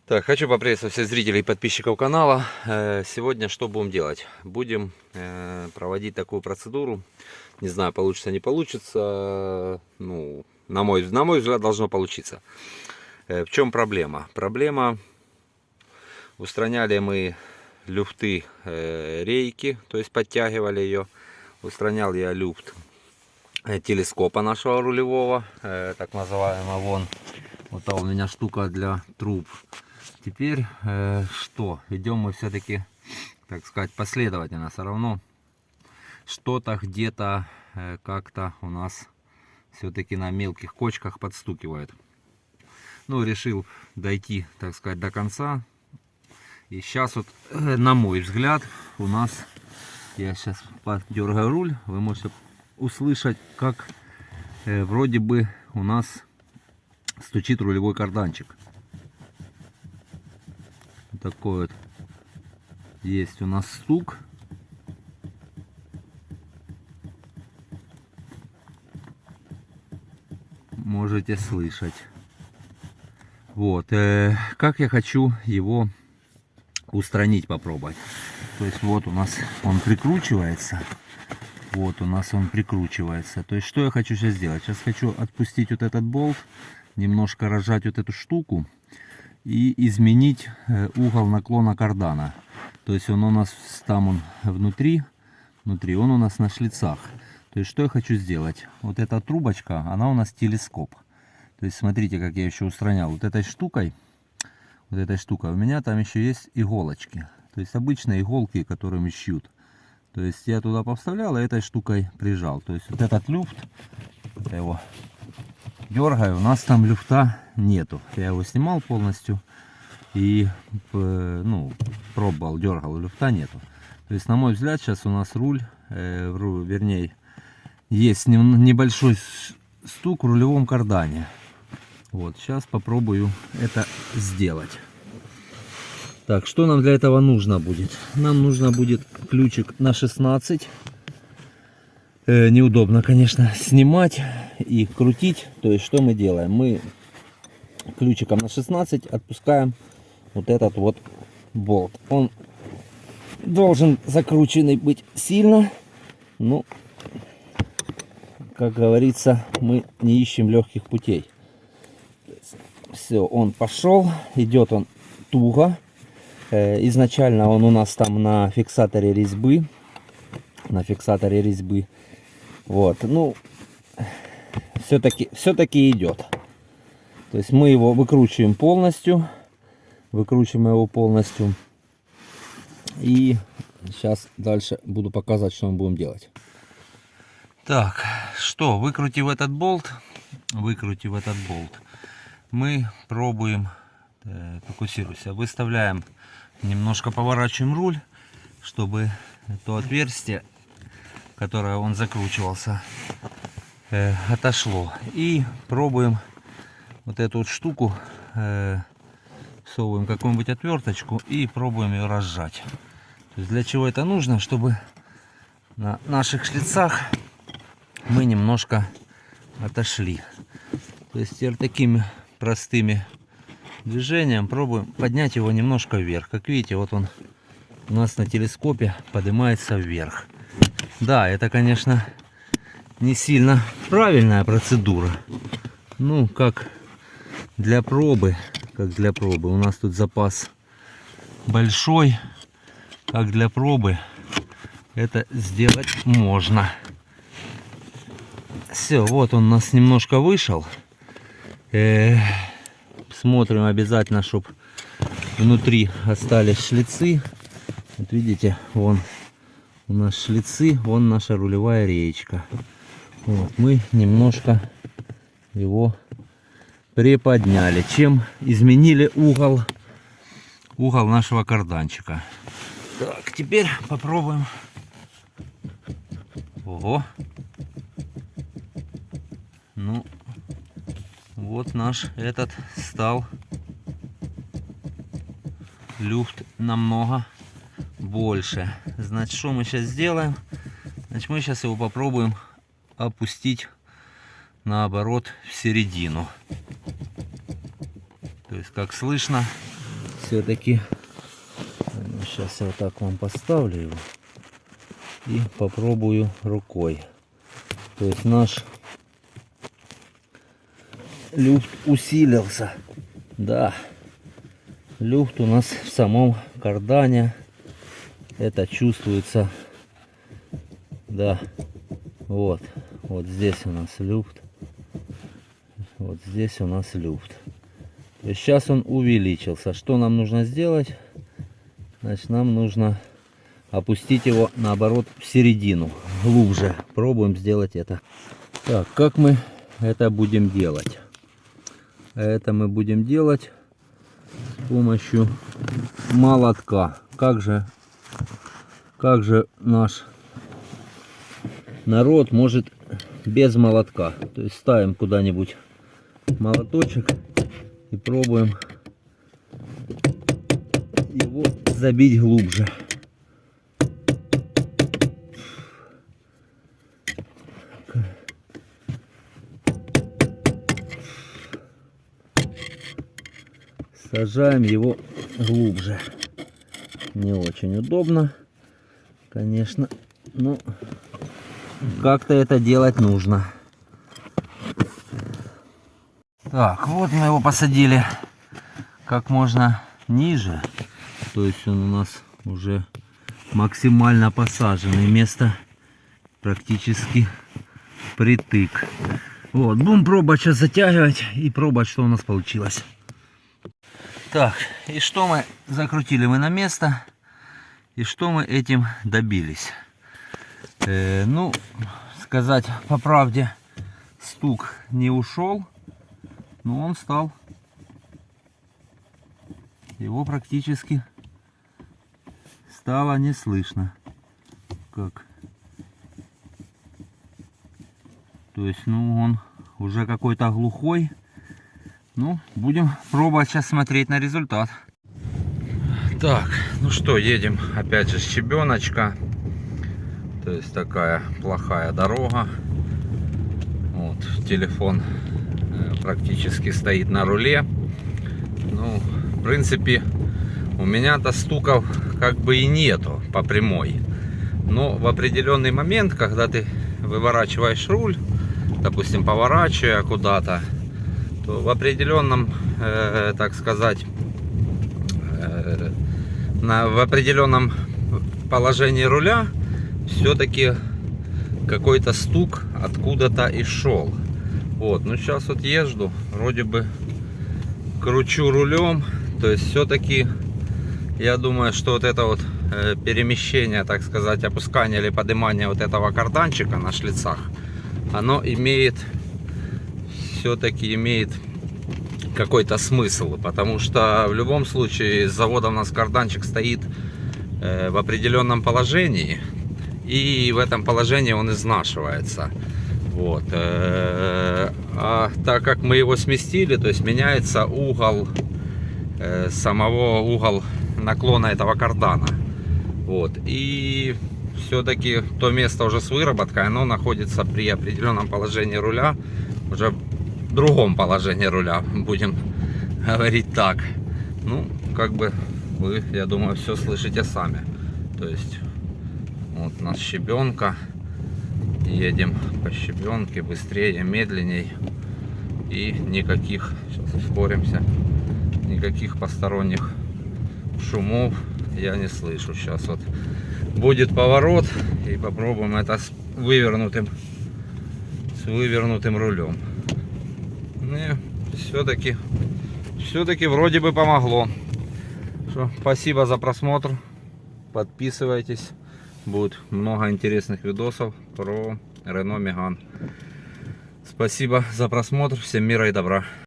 Так, хочу поприветствовать всех зрителей и подписчиков канала. Сегодня что будем делать? Будем проводить такую процедуру. Не знаю, получится, не получится. Ну, на мой взгляд, должно получиться. В чем проблема? Проблема: устраняли мы люфты рейки, то есть подтягивали ее. Устранял я люфт телескопа нашего рулевого, так называемого. Вон, вот у меня штука для труб. Теперь что? Идем мы все-таки, так сказать, последовательно. Все равно что-то где-то как-то у нас все-таки на мелких кочках подстукивает. Ну, решил дойти, так сказать, до конца. И сейчас вот, на мой взгляд, у нас, я сейчас подергаю руль, вы можете услышать, как вроде бы у нас стучит рулевой карданчик. Такой вот есть у нас стук. Можете слышать. Вот. Как я хочу его устранить, попробовать. То есть вот у нас он прикручивается. Вот у нас он прикручивается. То есть что я хочу сейчас сделать? Сейчас хочу отпустить вот этот болт, немножко разжать вот эту штуку и изменить угол наклона кардана. То есть он у нас там, он внутри, он у нас на шлицах. То есть что я хочу сделать? Вот эта трубочка, она у нас телескоп. То есть смотрите, как я еще устранял. Вот этой штукой у меня там еще есть иголочки. То есть обычные иголки, которыми шьют. То есть я туда повставлял и этой штукой прижал. То есть вот этот люфт, я его дергаю, у нас там люфта нету. Я его снимал полностью и пробовал, дергал, люфта нету. То есть, на мой взгляд, сейчас у нас руль, вернее, есть небольшой стук в рулевом кардане. Вот, сейчас попробую это сделать. Так, что нам для этого нужно будет? Нам нужно будет ключик на 16. Неудобно, конечно, снимать и крутить. То есть, что мы делаем? Мы ключиком на 16 отпускаем вот этот вот болт. Он должен закрученный быть сильно. Ну, как говорится, мы не ищем легких путей. Все, он пошел. Идет он туго. Изначально он у нас там на фиксаторе резьбы. Вот, ну, все-таки идет. То есть мы его выкручиваем полностью. И сейчас дальше буду показывать, что мы будем делать. Так, что, выкрутив этот болт, мы пробуем, фокусируйся, выставляем, немножко поворачиваем руль, чтобы то отверстие, которое он закручивался, отошло. И пробуем вот эту вот штуку, всовываем какую-нибудь отверточку и пробуем ее разжать. То есть для чего это нужно? Чтобы на наших шлицах мы немножко отошли. То есть теперь такими простыми движением пробуем поднять его немножко вверх. Как видите, вот он у нас на телескопе поднимается вверх. Да, это, конечно, не сильно правильная процедура. Ну, как для пробы. У нас тут запас большой. Как для пробы это сделать можно. Все, вот он у нас немножко вышел. Смотрим обязательно, чтобы внутри остались шлицы. Вот видите, вон у нас шлицы, вон наша рулевая реечка. Вот, мы немножко его приподняли, чем изменили угол нашего карданчика. Так, теперь попробуем. Ого. Ну, вот наш этот стал люфт намного больше. Значит, что мы сейчас сделаем? Значит, мы сейчас его попробуем опустить наоборот в середину. То есть, как слышно, все-таки сейчас я вот так вам поставлю его и попробую рукой. То есть наш люфт усилился. Да, люфт у нас в самом кардане. Это чувствуется. Да, вот здесь у нас люфт. Вот здесь у нас люфт. То есть сейчас он увеличился. Что нам нужно сделать? Значит, нам нужно опустить его наоборот в середину, глубже. Пробуем сделать это. Так, как мы это будем делать? Это мы будем делать с помощью молотка. Как же наш народ может без молотка? То есть ставим куда-нибудь молоточек и пробуем его забить глубже. Сажаем его глубже. Не очень удобно, конечно, но как-то это делать нужно. Так, вот мы его посадили как можно ниже. То есть он у нас уже максимально посаженный. Место практически притык. Вот, будем пробовать сейчас затягивать и пробовать, что у нас получилось. Так, и что мы закрутили мы на место, и что мы этим добились? Ну, сказать по правде, стук не ушел, но он стал, его практически стало не слышно. Как? То есть, ну, он уже какой-то глухой. Ну, будем пробовать сейчас смотреть на результат. Так, ну что, едем опять же с Щебеночка. То есть такая плохая дорога. Вот, телефон практически стоит на руле. Ну, в принципе, у меня-то стуков как бы и нету по прямой. Но в определенный момент, когда ты выворачиваешь руль, допустим, поворачивая куда-то, то в определенном, так сказать, в определенном положении руля все-таки какой-то стук откуда-то и шел. Вот, ну сейчас вот езжу, вроде бы кручу рулем, то есть все-таки я думаю, что вот это вот перемещение, так сказать, опускание или поднимание вот этого карданчика на шлицах, оно имеет все-таки имеет какой-то смысл, потому что в любом случае с завода у нас карданчик стоит в определенном положении, и в этом положении он изнашивается. Вот. А так как мы его сместили, то есть меняется угол угол наклона этого кардана. Вот. И все-таки то место уже с выработкой, оно находится при определенном положении руля, уже в другом положении руля, будем говорить так. Ну, как бы вы, я думаю, все слышите сами. То есть вот у нас щебенка, едем по щебенке быстрее, медленней, и никаких, сейчас ускоримся, никаких посторонних шумов я не слышу. Сейчас вот будет поворот, и попробуем это с вывернутым рулем. Все-таки вроде бы помогло. Что, спасибо за просмотр, подписывайтесь, будет много интересных видосов про Renault Megane. Спасибо за просмотр, всем мира и добра.